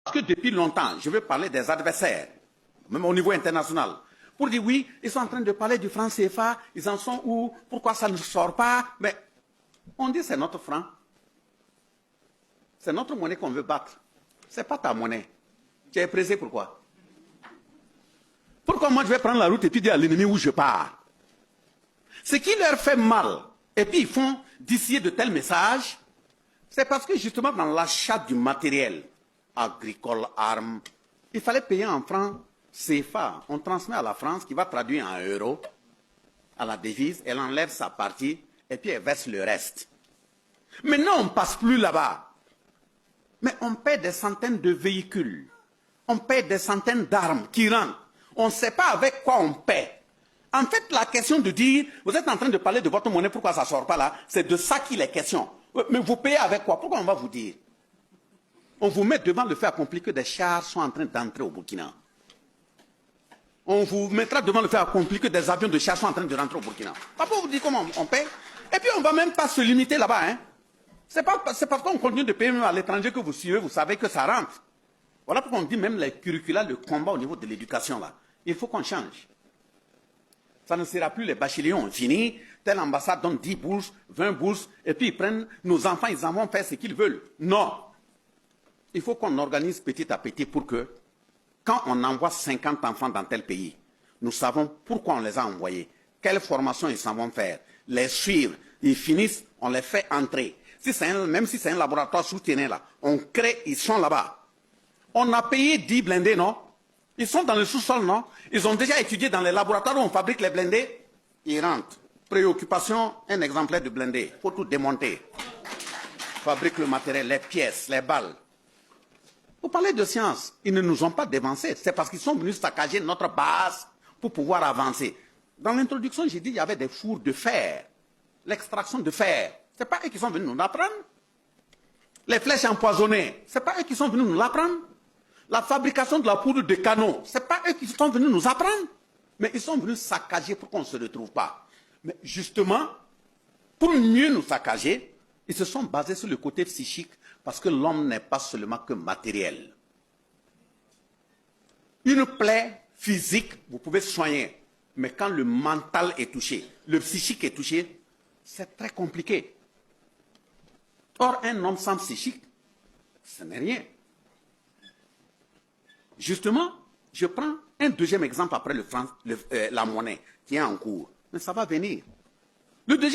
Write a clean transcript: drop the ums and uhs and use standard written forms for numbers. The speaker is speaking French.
Parce que depuis longtemps, je veux parler des adversaires, même au niveau international, pour dire oui, ils sont en train de parler du franc CFA, ils en sont où, pourquoi ça ne sort pas? Mais on dit c'est notre franc. C'est notre monnaie qu'on veut battre. Ce n'est pas ta monnaie. Tu es pressé pourquoi? Pourquoi moi je vais prendre la route et puis dire à l'ennemi où je pars? Ce qui leur fait mal, et puis ils font d'ici de tels messages, c'est parce que justement dans l'achat du matériel agricole, armes, il fallait payer en francs CFA. On transmet à la France qui va traduire en euros à la devise, elle enlève sa partie et puis elle verse le reste. Maintenant on ne passe plus là-bas. Mais on paie des centaines de véhicules, on paie des centaines d'armes qui rentrent. On ne sait pas avec quoi on paie. En fait, la question de dire, vous êtes en train de parler de votre monnaie, pourquoi ça ne sort pas là, c'est de ça qu'il est question. Mais vous payez avec quoi? Pourquoi on va vous dire? On vous met devant le fait accompli que des chars sont en train d'entrer au Burkina. On vous mettra devant le fait accompli que des avions de chasse sont en train de rentrer au Burkina. Pas pour vous dire comment on paie. Et puis on ne va même pas se limiter là-bas. Hein. C'est parce qu'on continue de payer même à l'étranger que vous suivez, vous savez que ça rentre. Voilà pourquoi on dit même les curricula, le combat au niveau de l'éducation là. Il faut qu'on change. Ça ne sera plus les bacheliers ont fini, telle ambassade donne 10 bourses, 20 bourses, et puis ils prennent nos enfants, ils en vont faire ce qu'ils veulent. Non. Il faut qu'on organise petit à petit pour que, quand on envoie 50 enfants dans tel pays, nous savons pourquoi on les a envoyés, quelle formation ils s'en vont faire, les suivre, ils finissent, on les fait entrer. Même si c'est un laboratoire souterrain là, on crée, ils sont là-bas. On a payé 10 blindés, non? Ils sont dans le sous-sol, non? Ils ont déjà étudié dans les laboratoires où on fabrique les blindés. Ils rentrent. Préoccupation, un exemplaire de blindé. Il faut tout démonter. Fabrique le matériel, les pièces, les balles. Vous parlez de science. Ils ne nous ont pas dévancés. C'est parce qu'ils sont venus saccager notre base pour pouvoir avancer. Dans l'introduction, j'ai dit qu'il y avait des fours de fer. L'extraction de fer. Ce n'est pas eux qui sont venus nous l'apprendre. Les flèches empoisonnées. Ce n'est pas eux qui sont venus nous l'apprendre. La fabrication de la poudre de canon, ce n'est pas eux qui sont venus nous apprendre. Mais ils sont venus saccager pour qu'on ne se retrouve pas. Mais justement, pour mieux nous saccager, ils se sont basés sur le côté psychique parce que l'homme n'est pas seulement que matériel. Une plaie physique, vous pouvez soigner. Mais quand le mental est touché, le psychique est touché, c'est très compliqué. Or, un homme sans psychique, ce n'est rien. Justement, je prends un deuxième exemple après la monnaie qui est en cours. Mais ça va venir. Le deuxième